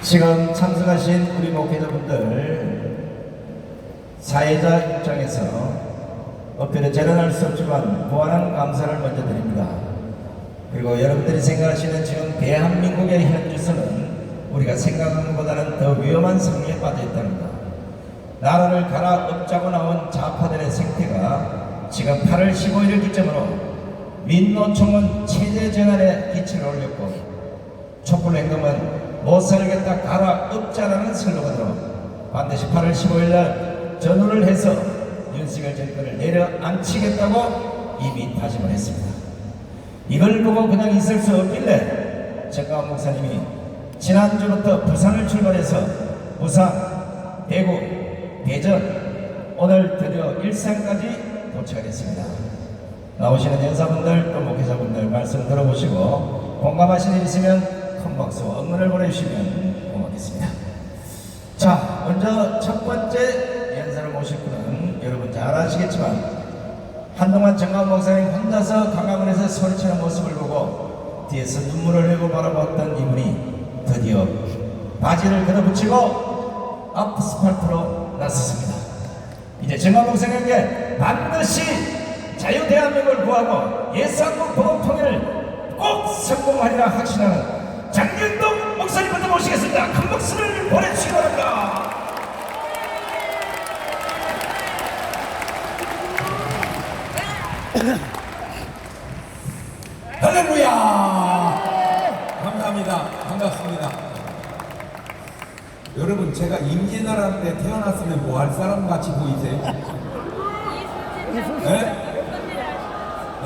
지금 참석하신 우리 목회자분들 사회자 입장에서 어필에 재련할 수 없지만 무한한 감사를 먼저 드립니다. 그리고 여러분들이 생각하시는 지금 대한민국의 현주소는 우리가 생각하는 것보다는 더 위험한 상황에 빠져 있다는 것. 나라를 갈아엎자고 나온 좌파들의 생태가 지금 8월 15일을 기점으로 민노총은 체제 전환에 기치를 올렸고 촛불행동은 못 살겠다 갈아엎자라는 슬로건으로 반드시 8월 15일날 전후를 해서 윤석열 정권을 내려앉히겠다고 이미 다짐을 했습니다. 이걸 보고 그냥 있을 수 없길래 정가원 목사님이 지난주부터 부산을 출발해서 부산, 대구, 대전, 오늘 드디어 일산까지 도착했습니다. 나오시는 연사분들 또 목회자분들 말씀 들어보시고 공감하시는 일 있으면 큰 박수와 응원을 보내주시면 고맙겠습니다. 자, 먼저 첫 번째 연사를 모실 분은 여러분 잘 아시겠지만 한동안 정가원 목사님 혼자서 강화문에서 소리치는 모습을 보고 뒤에서 눈물을 흘리고 바라보았던 이분이 드디어 바지를 걷어붙이고 아스팔트로 나섰습니다. 이제 정가원 목사님에게 반드시 자유 대한민국을 구하고 예산국 보험 통일을 꼭 성공하리라 확신하는 장윤동 목사님부터 모시겠습니다. 큰 박수를 보내주시기 바랍니다. 할렐루야! 감사합니다. 반갑습니다. 여러분, 제가 임진왜란 때 태어났으면 뭐 할 사람 같이 보이세요? 네? 네.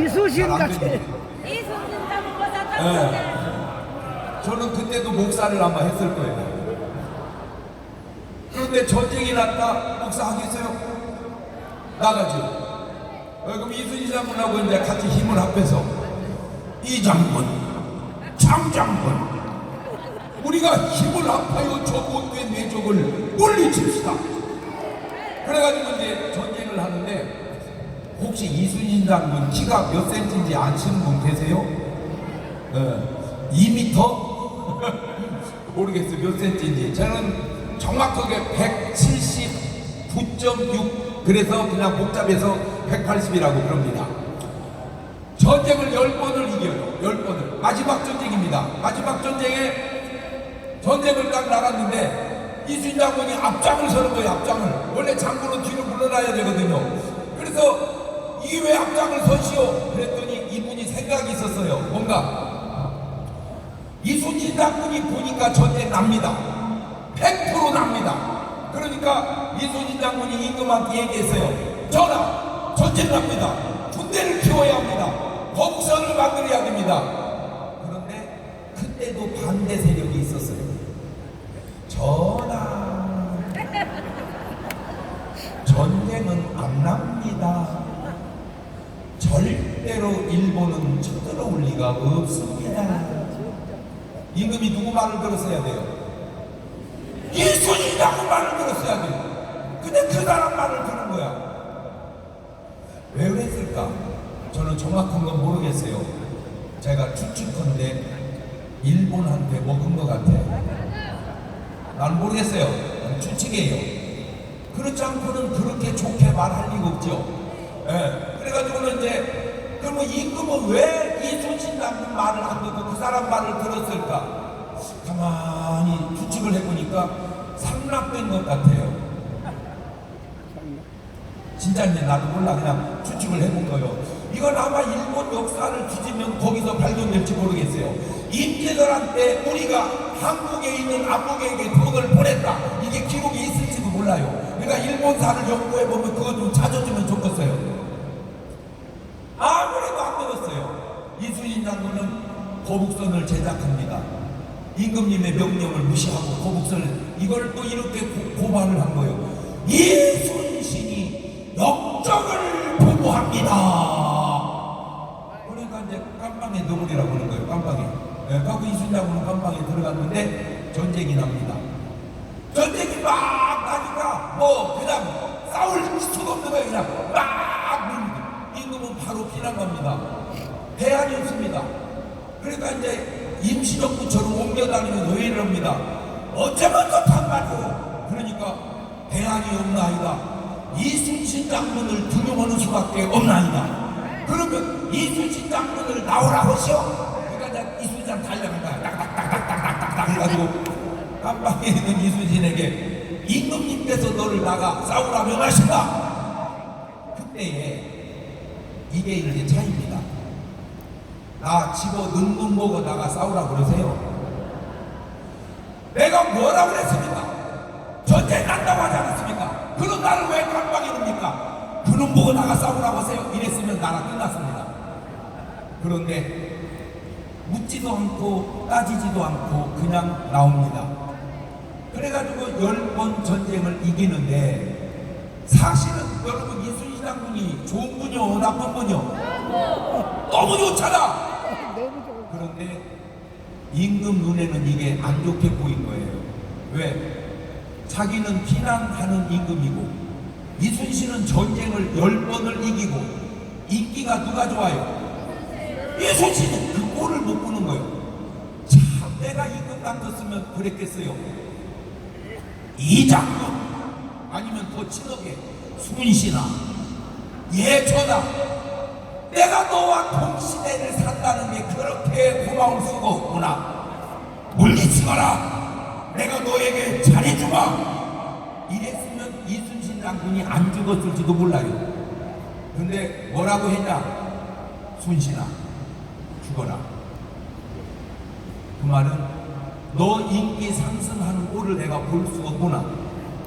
이수신 같아. 이수신 담보사 네. 저는 그때도 목사를 아마 했을 거예요. 그런데 전쟁이 났다. 목사 하겠어요? 나가죠. 그럼 이순신 장군하고 이제 같이 힘을 합해서 이 장군, 장 장군, 우리가 힘을 합하여 저 못된 외적을 물리칩시다. 그래가지고 이제 전쟁을 하는데 혹시 이순신 장군 키가 몇 센치인지 아시는 분 계세요? 2m? 모르겠어요. 몇 센치인지. 저는 정확하게 179.6, 그래서 그냥 복잡해서 180이라고 그럽니다. 전쟁을 10번을 이겨요. 10번을. 마지막 전쟁입니다. 마지막 전쟁에 전쟁을 딱 나갔는데 이순신 장군이 앞장을 서는 거예요. 앞장을. 원래 장군은 뒤로 물러나야 되거든요. 그래서 이게 왜 앞장을 서시오? 그랬더니 이분이 생각이 있었어요. 뭔가 이순신 장군이 보니까 전쟁 납니다. 100% 납니다. 그러니까 이순신 장군이 임금한테 얘기했어요. 전하, 전쟁 납니다. 군대를 키워야 합니다. 거국선을 만들어야 됩니다. 그런데 그때도 반대 세력이 있었어요. 전하, 전쟁은 안 납니다. 절대로 일본은 쳐들어올 리가 없습니다. 임금이 누구 말을 들었어야 돼요? 이순신 장군 말을 들었어야 돼요. 근데 그 사람 말을 들은 거야. 왜 그랬을까? 저는 정확한 건 모르겠어요. 제가 추측컨대 일본한테 먹은 것 같아. 난 모르겠어요. 난 추측이에요. 그렇지 않고는 그렇게 좋게 말할 리가 없죠. 예. 그래가지고는 이제 그러면 임금은 왜 이순신 장군 말을 안 듣고 그 사람 말을 들었을까? 가만히 추측을 해보니까 상납된 것 같아요. 진짜인지 나도 몰라. 그냥 추측을 해본 거예요. 이건 아마 일본 역사를 뒤지면 거기서 발견될지 모르겠어요. 임진왜란 때 우리가 한국에 있는 안국에게 돈을 보냈다. 이게 기록이 있을지도 몰라요. 그러니까 일본사를 연구해보면 그거 좀 찾아주면 좋겠어요. 아무래도 안 되었어요. 이순신 장군은 거북선을 제작합니다. 임금님의 명령을 무시하고 거북선을, 이걸 또 이렇게 고발을 한 거예요. 이순신이 역적을 보고합니다. 그러니까 이제 깜방에 넣어버리라고 하는 거예요. 깜방에. 네, 그리고 이순신 장군은 깜방에 들어갔는데 전쟁이 납니다. 전쟁이 막 나니까 뭐 그냥 싸울 수도 없는 거예요. 그냥 막 밀고 임금은 바로 피난 갑니다. 대안이 없습니다. 그러니까 이제 임시정부처럼 옮겨다니는 의회를 합니다. 어쩌면 좋단 말이오. 그러니까 대안이 없나이다. 이순신 장군을 등용하는 수밖에 없나이다. 그러면 이순신 장군을 나오라고 하시오. 그러니까 이순신 달려간다. 딱딱딱딱딱딱딱 해가지고 깜방에 있는 이순신에게 임금님께서 너를 나가 싸우라 명하신다. 그때에 이게 이제 차이입니다. 나 집어 능동 보고 나가 싸우라 그러세요. 내가 뭐라고 그랬습니까? 전쟁 난다고 하지 않았습니까? 그럼 나를 왜 깜방에 놉니까? 그놈 보고 나가 싸우라고 하세요. 이랬으면 나라 끝났습니다. 그런데 묻지도 않고 따지지도 않고 그냥 나옵니다. 그래가지고 10번 전쟁을 이기는데 사실은 여러분 이순신 장군이 좋은 분이요 나쁜 분이요? 너무 좋잖아. 그런데 임금 눈에는 이게 안 좋게 보인 거예요. 왜? 자기는 피난하는 임금이고 이순신은 전쟁을 10번을 이기고 인기가 누가 좋아요? 이순신이 그 꼴을 못 보는 거예요. 참 내가 임금 같았으면 그랬겠어요. 이장군 아니면 더 친하게 순신아 예천아 내가 너와 동시대를 산다는 게 그렇게 고마울 수가 없구나. 물리치거라. 내가 너에게 잘해주마. 이랬으면 이순신 장군이 안 죽었을지도 몰라요. 근데 뭐라고 했냐? 순신아 죽어라. 그 말은 너 인기 상승하는 꼴을 내가 볼 수 없구나.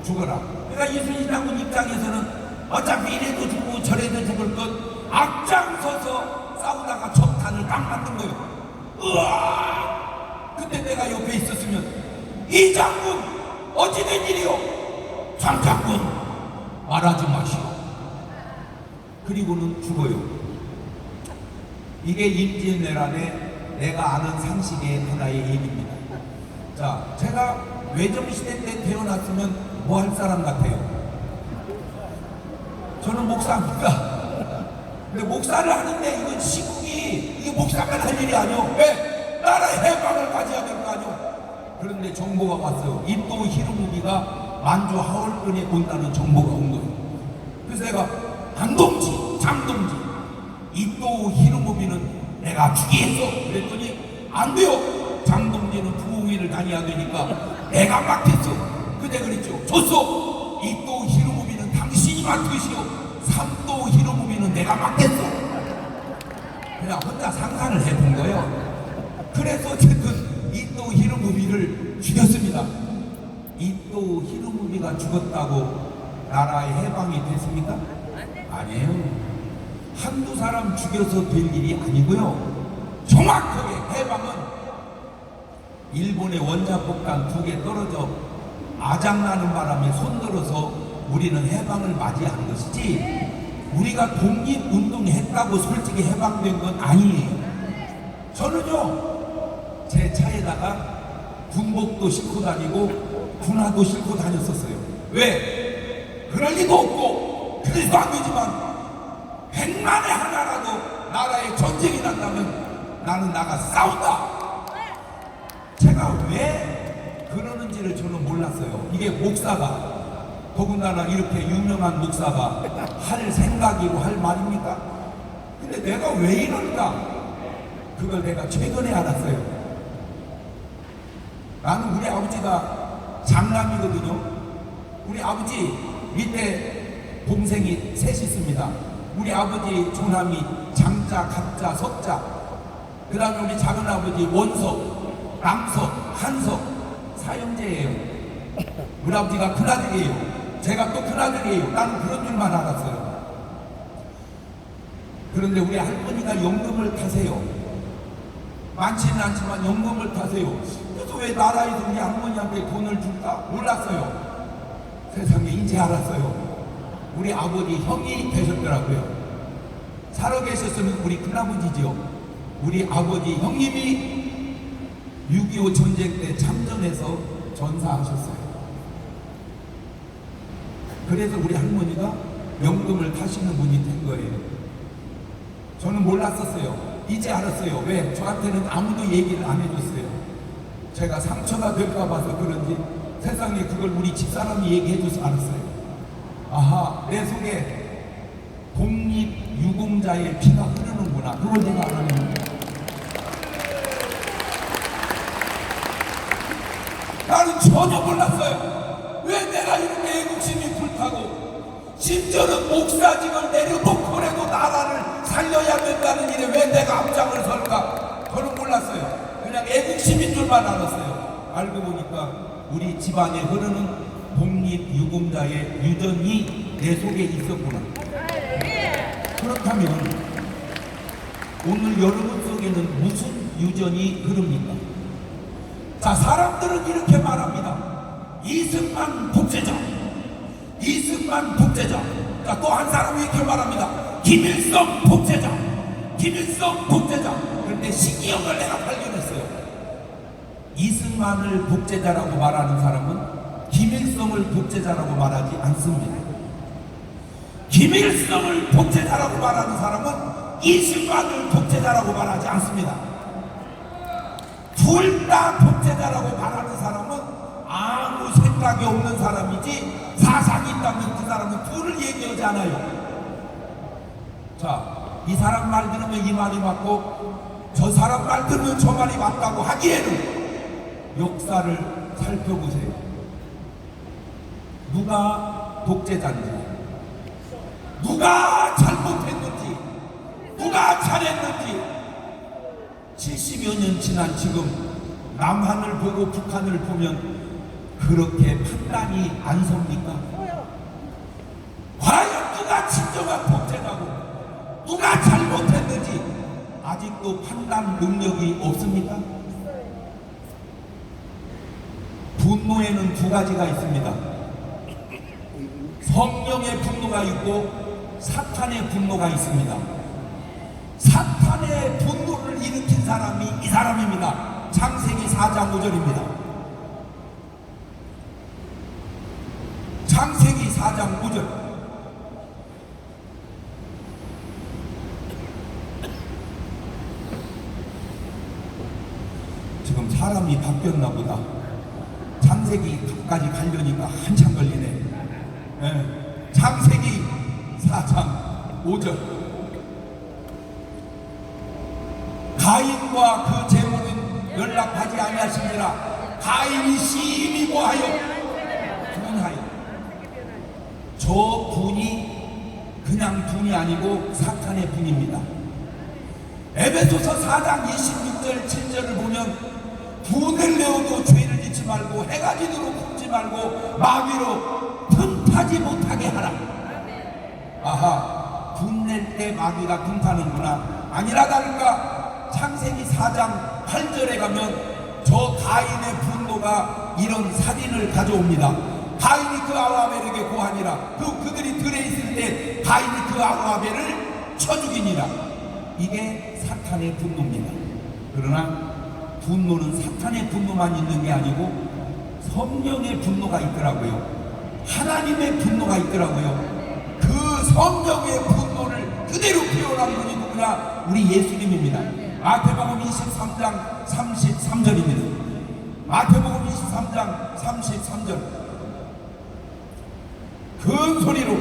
죽어라. 그러니까 이순신 장군 입장에서는 어차피 이래도 죽고 저래도 죽을 것 앞장서서 싸우다가 적탄을 딱 맞는 거예요. 으아! 그때 내가 옆에 있었으면 이 장군 어찌된 일이오? 장 장군 말하지 마시오. 그리고는 죽어요. 이게 임진왜란의 내가 아는 상식의 하나의 얘기입니다. 자, 제가 외정시대 때 태어났으면 뭐 할 사람 같아요? 저는 목사입니다. 근데 목사를 하는데 이건 시국이 이게 목사만 할 일이 아니오. 왜? 나라의 해방을 가져야 될 거 아니오. 그런데 정보가 왔어요. 인도 히로무비가 만주 하월권에 온다는 정보가 온 거예요. 그래서 내가 안동지, 장동지, 인도 히로무비는 내가 죽이겠어. 그랬더니 안 돼요. 장동지는 부흥회를 다녀야 되니까 내가 맡겠어. 그때 그랬죠. 줬어. 인도 히로무비는 당신이 맡으시오. 삼도 히로무비는 내가 맡겠어. 그냥 혼자 상상을 해본 거예요. 그래서 어쨌든 인도 히로무비를 죽였습니다. 인도 히로무비가 죽었다고 나라의 해방이 됐습니까? 아니에요. 한두 사람 죽여서 될 일이 아니고요. 정확하게 해방은 일본의 원자폭탄 2개 떨어져 아작나는 바람에 손들어서 우리는 해방을 맞이한 것이지 우리가 독립운동했다고 솔직히 해방된 건 아니에요. 저는요 제 차에다가 군복도 싣고 다니고 군화도 싣고 다녔었어요. 왜? 그럴 리도 없고 그래도 안 되지만 100만에 하나라도 나라에 전쟁이 난다면 나는 나가 싸운다. 제가 왜 그러는지를 저는 몰랐어요. 이게 목사가 더군다나 이렇게 유명한 목사가 할 생각이고 할 말입니까? 근데 내가 왜 이런가? 그걸 내가 최근에 알았어요. 나는 우리 아버지가 장남이거든요. 우리 아버지 밑에 동생이 셋 있습니다. 우리 아버지 조남이 장자, 갑자, 석자. 그 다음에 우리 작은아버지 원석, 남석, 한석, 사형제예요. 우리 아버지가 큰아들이에요. 제가 또 큰아들이에요. 나는 그런 줄만 알았어요. 그런데 우리 할머니가 연금을 타세요. 많지는 않지만 연금을 타세요. 그래서 왜 나라에서 우리 할머니한테 돈을 줄까? 몰랐어요. 세상에 이제 알았어요. 우리 아버지 형이 되셨더라고요. 살아계셨으면 우리 큰아버지죠. 우리 아버지 형님이 6.25 전쟁 때 참전해서 전사하셨어요. 그래서 우리 할머니가 연금을 타시는 분이 된 거예요. 저는 몰랐었어요. 이제 알았어요. 왜? 저한테는 아무도 얘기를 안 해줬어요. 제가 상처가 될까 봐서 그런지 세상에 그걸 우리 집사람이 얘기해줘서 알았어요. 아하, 내 속에 독립유공자의 피가 흐르는구나. 그걸 내가 알았는데 나는 전혀 몰랐어요. 왜 내가 이렇게 애국심이 불타고 심지어는 목사직을 내려놓고라도 나라를 살려야 된다는 일에 왜 내가 앞장을 설까? 저는 몰랐어요. 그냥 애국심인 줄만 알았어요. 알고 보니까 우리 집안에 흐르는 독립유공자의 유전이 내 속에 있었구나. 그렇다면 오늘 여러분 속에는 무슨 유전이 흐릅니까? 자, 사람들은 이렇게 말합니다. 이승만 독재자, 이승만 독재자. 자, 또 한 사람이 이렇게 말합니다. 김일성 독재자, 김일성 독재자. 그런데 신기형을 내가 발견했어요. 이승만을 독재자라고 말하는 사람은 김일성을 독재자라고 말하지 않습니다. 김일성을 독재자라고 말하는 사람은 이승만을 독재자라고 말하지 않습니다. 둘 다 독재자라고 말하는 사람은 아무 생각이 없는 사람이지, 사상이 있다면 그 사람은 둘을 얘기하지 않아요. 자, 이 사람 말 들으면 이 말이 맞고 저 사람 말 들으면 저 말이 맞다고 하기에는 역사를 살펴보세요. 누가 독재자인지, 누가 잘못했는지, 누가 잘했는지 70여 년 지난 지금 남한을 보고 북한을 보면 그렇게 판단이 안 섭니까? 과연 누가 진정한 독재자고 누가 잘못했는지 아직도 판단 능력이 없습니까? 분노에는 두 가지가 있습니다. 성령의 분노가 있고 사탄의 분노가 있습니다. 사탄의 분노를 일으킨 사람이 이 사람입니다. 창세기 4장 5절입니다. 창세기 4장 5절. 지금 사람이 바뀌었나 보다. 창세기까지 가려니까 한참 걸리네. 네. 창세기 4장 5절. 가인과 그 재물은 연락하지 아니하시니라. 가인이 심히 뭐하여? 분하여. 저 분이 그냥 분이 아니고 사탄의 분입니다. 에베소서 4장 26절 7절을 보면 분을 내어도 죄를 짓지 말고 해가 지도록 굶지 말고 마귀로 틈타지 못하게 하라. 아하, 분낼 때 마귀가 틈타는구나. 아니라 다를까 창세기 4장 8절에 가면 저 가인의 분노가 이런 살인을 가져옵니다. 가인이 그 아우아벨에게 고하니라. 그들이 들에 있을 때 가인이 그 아우아벨을 쳐 죽이니라. 이게 사탄의 분노입니다. 그러나 분노는 사탄의 분노만 있는 게 아니고 성령의 분노가 있더라고요. 하나님의 분노가 있더라고요. 그 성령의 분노를 그대로 표현한 분이 누구냐? 우리 예수님입니다. 마태복음 23장 33절입니다. 마태복음 23장 33절. 큰 소리로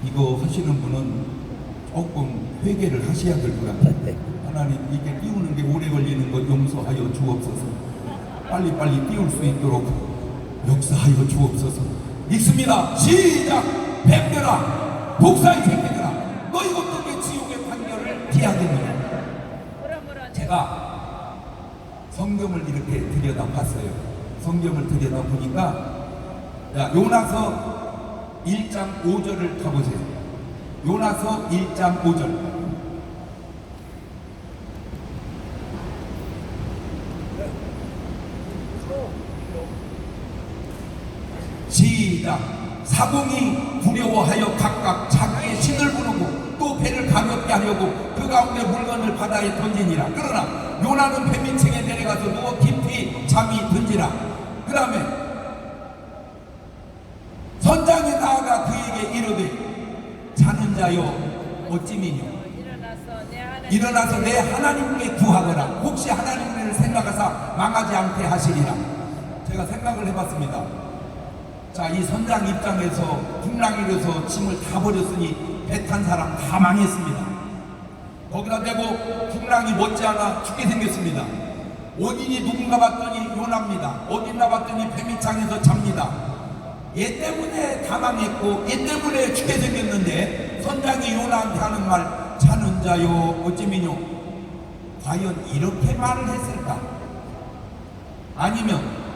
이거 하시는 분은 조금 회개를 하셔야 될 것 같아요. 하나님, 이게 띄우는 게 오래 걸리는 것 용서하여 주옵소서. 빨리빨리 띄울 수 있도록 역사하여 주옵소서. 읽습니다. 시작. 뱀들아, 독사의 새끼들아, 너희 어떻게 지옥의 판결을 피하겠느냐. 제가 성경을 이렇게 들여다봤어요. 성경을 들여다보니까 요나서 1장 5절을 가보세요. 요나서 1장 5절. 시작. 사공이 두려워하여 각각 자기의 신을 부르고 또 배를 가볍게 하려고 그 가운데 물건을 바다에 던지니라. 그러나 요나는 뱀민층에 내려가서 누워 깊이 잠이 든지라. 그 다음에 선장이 나아가 그에게 이르되 자는 자여 어찌미뇨 일어나서 일어나서 내 하나님께 구하거라. 혹시 하나님을 생각하사 망하지 않게 하시리라. 제가 생각을 해봤습니다. 자, 이 선장 입장에서 풍랑이려서 짐을 다 버렸으니 배 탄 사람 다 망했습니다. 거기다 대고 풍랑이 못지않아 죽게 생겼습니다. 원인이 누군가 봤더니 요나입니다. 어딨나 봤더니 배밑장에서 잡니다. 얘 때문에 다 망했고 얘 때문에 죽게 생겼는데 선장이 요나한테 하는 말, 자는 자요 어찌미뇨, 과연 이렇게 말을 했을까? 아니면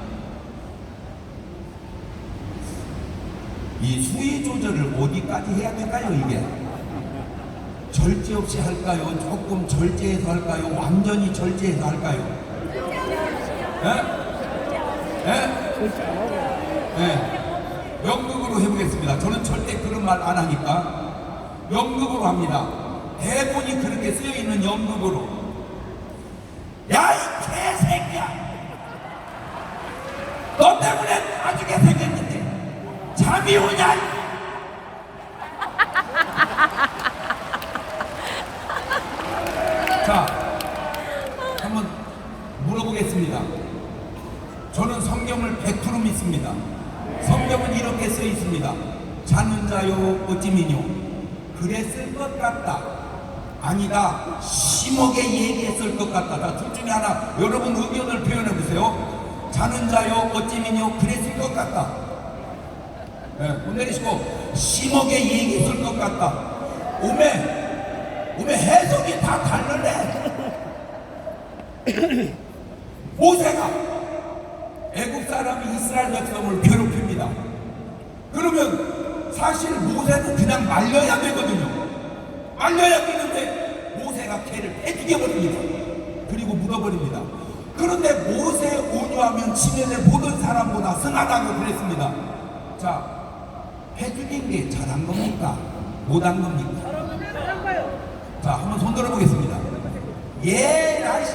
이 수위 조절을 어디까지 해야 될까요? 이게 절제 없이 할까요? 조금 절제해서 할까요? 완전히 절제해서 할까요? 예? 예? 예. 연극으로 해보겠습니다. 저는 절대 그런 말 안 하니까 연극으로 합니다. 대본이 그렇게 쓰여있는 연극으로. 야, 이 개새끼야! 너 때문에 나중에 생겼는데 잠이 오냐? 자, 한번 물어보겠습니다. 저는 성경을 100% 믿습니다. 성경은 이렇게 써 있습니다. 자는 자요 어찌미뇨, 그랬을 것 같다, 아니다, 심하게 얘기했을 것 같다. 자, 둘 중에 하나 여러분 의견을 표현해 보세요. 자는 자요 어찌미뇨, 그랬을 것 같다. 못 내리시고 심하게 얘기했을 것 같다. 오메 해석이 다 다르네. 모세가 애국 사람이 이스라엘 백성을 괴롭힙니다. 그러면 사실 모세는 그냥 말려야 되거든요. 말려야 되는데 모세가 걔를 패죽여버립니다. 그리고 물어버립니다. 그런데 모세 온유하면 지면에 모든 사람보다 승하다고 그랬습니다. 자, 패죽인 게 잘한 겁니까? 못한 겁니까? 자, 한번 손 들어보겠습니다. 나시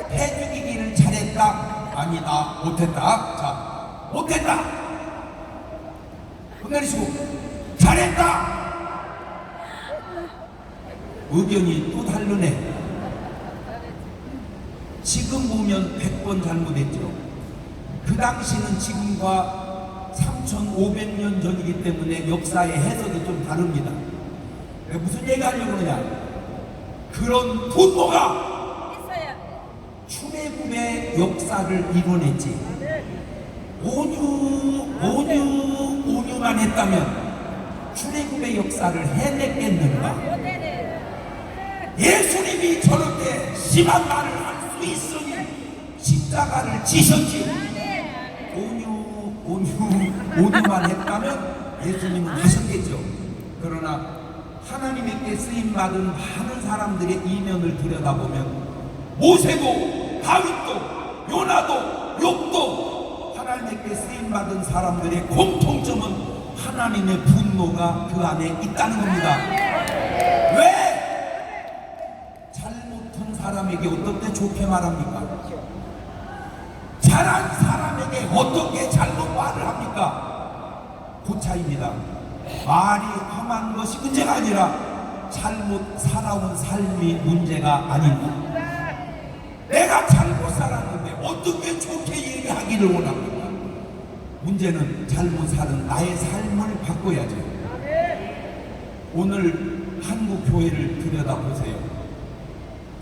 패죽이기를 잘했다, 아니다, 못했다. 자, 못했다. 손 내리시고 잘했다. 의견이 또 다르네. 지금 보면 100번 잘못했죠. 그 당시는 지금과 3500년 전이기 때문에 역사의 해석이 좀 다릅니다. 무슨 얘기 하려고 그러냐? 그런 분노가 있어야 출애굽의 역사를 이뤄냈지. 온유만 했다면 출애굽의 역사를 해냈겠는가? 예수님이 저렇게 심한 말을 할 수 있으니 십자가를 지셨지. 온유만 했다면 예수님은 하셨겠죠. 그러나 하나님께 쓰임받은 많은 사람들의 이면을 들여다보면 모세도 다윗도 요나도 욥도 하나님께 쓰임받은 사람들의 공통점은 하나님의 분노가 그 안에 있다는 겁니다. 왜? 잘못한 사람에게 어떻게 좋게 말합니까? 잘한 사람에게 어떻게 잘못 말을 합니까? 그 차이입니다. 말이 험한 것이 문제가 아니라 잘못 살아온 삶이 문제가 아닙니다. 내가 잘못 살았는데 어떻게 좋게 얘기하기를 원합니까? 문제는 잘못 사는 나의 삶을 바꿔야죠. 오늘 한국 교회를 들여다보세요.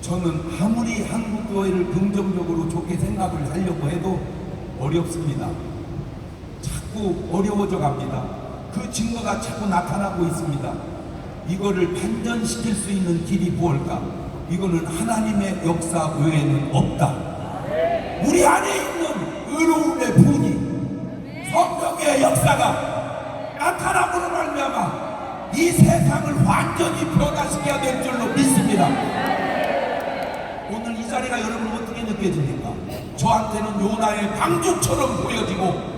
저는 아무리 한국 교회를 긍정적으로 좋게 생각을 하려고 해도 어렵습니다. 자꾸 어려워져 갑니다. 그 증거가 자꾸 나타나고 있습니다. 이거를 반전시킬 수 있는 길이 무엇일까? 이거는 하나님의 역사 외에는 없다. 우리 안에 있는 의로움의 분이, 성령의 역사가 나타남으로 말미암아 이 세상을 완전히 변화시켜야 될 줄로 믿습니다. 오늘 이 자리가 여러분 어떻게 느껴집니까? 저한테는 요나의 방주처럼 보여지고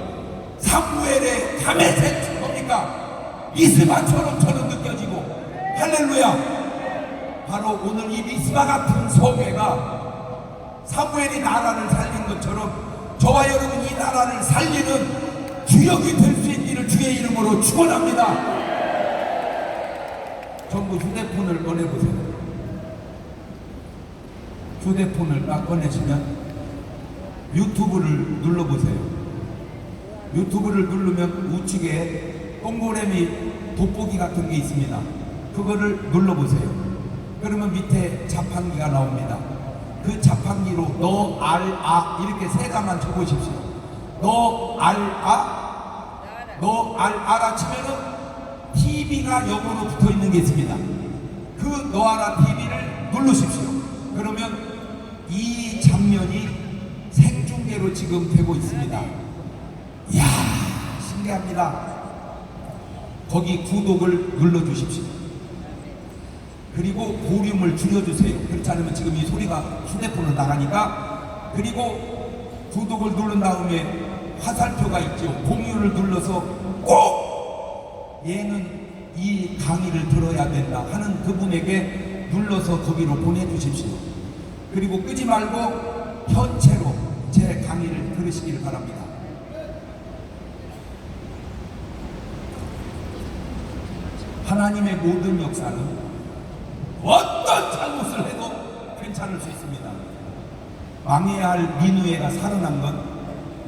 사무엘의 담에색 뭡니까? 미스바처럼 저는 느껴지고, 할렐루야. 바로 오늘 이 미스바 같은 소회가 사무엘이 나라를 살린 것처럼 저와 여러분 이 나라를 살리는 주역이 될 수 있기를 주의 이름으로 축원합니다. 전부 휴대폰을 꺼내보세요. 휴대폰을 딱 꺼내시면 유튜브를 눌러보세요. 유튜브를 누르면 우측에 동그라미 돋보기 같은 게 있습니다. 그거를 눌러보세요. 그러면 밑에 자판기가 나옵니다. 그 자판기로 너 알아 이렇게 세 자만 쳐보십시오. 너 알아? 너 알아 치면은 TV가 영어로 붙어 있는 게 있습니다. 그 너알아 TV를 누르십시오. 그러면 이 장면이 생중계로 지금 되고 있습니다. 이야, 신기합니다. 거기 구독을 눌러주십시오. 그리고 볼륨을 줄여주세요. 그렇지 않으면 지금 이 소리가 휴대폰으로 나가니까. 그리고 구독을 누른 다음에 화살표가 있죠. 공유를 눌러서 꼭 얘는 이 강의를 들어야 된다 하는 그분에게 눌러서 거기로 보내주십시오. 그리고 끄지 말고 현체로 제 강의를 들으시길 바랍니다. 하나님의 모든 역사는 어떤 잘못을 해도 괜찮을 수 있습니다. 망해야 할 니느웨가 살아난 건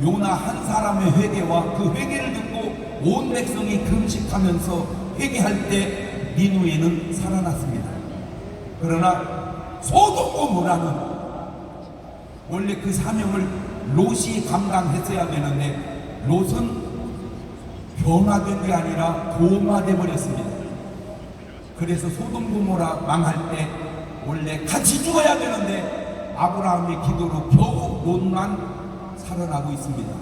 요나 한 사람의 회개와 그 회개를 듣고 온 백성이 금식하면서 회개할 때 니느웨는 살아났습니다. 그러나 소돔 고모라는 원래 그 사명을 롯이 감당했어야 되는데 롯은 변화된 게 아니라 도마돼 버렸습니다. 그래서 소돔 고모라 망할 때 원래 같이 죽어야 되는데 아브라함의 기도로 겨우 롯만 살아나고 있습니다.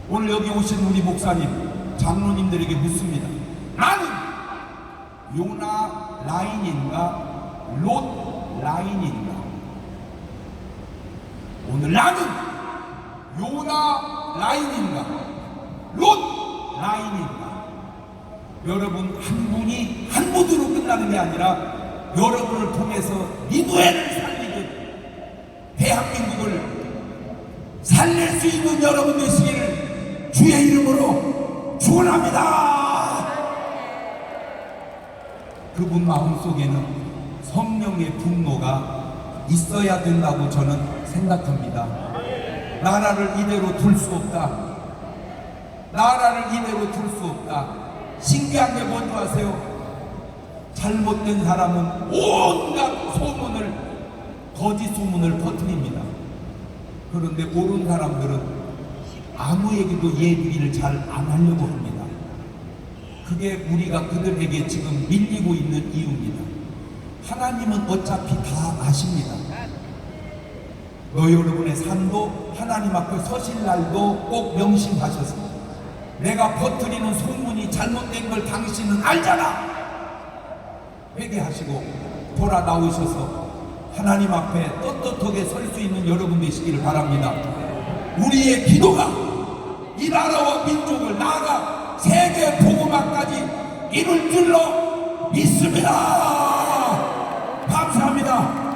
오늘 여기 오신 우리 목사님, 장로님들에게 묻습니다. 나는 요나 라인인가 롯 라인인가? 오늘 나는 요나 라인인가 롯 라인인가? 여러분 한 분이 한 분으로 끝나는 게 아니라 여러분을 통해서 니느웨를 살리듯 대한민국을 살릴 수 있는 여러분 되시기를 주의 이름으로 축원합니다. 그분 마음속에는 성령의 분노가 있어야 된다고 저는 생각합니다. 나라를 이대로 둘 수 없다. 나라를 이대로 둘 수 없다. 신기한 게 뭔지 아세요? 잘못된 사람은 온갖 소문을, 거짓 소문을 퍼뜨립니다. 그런데 옳은 사람들은 아무에게도 얘기를 잘 안 하려고 합니다. 그게 우리가 그들에게 지금 밀리고 있는 이유입니다. 하나님은 어차피 다 아십니다. 너 여러분의 삶도 하나님 앞에 서실 날도 꼭 명심하셨습니다. 내가 퍼뜨리는 소문이 잘못된 걸 당신은 알잖아. 회개하시고 돌아 나오셔서 하나님 앞에 떳떳하게 설 수 있는 여러분 되시기를 바랍니다. 우리의 기도가 이 나라와 민족을 나아가 세계 복음화까지 이룰 줄로 믿습니다. 감사합니다.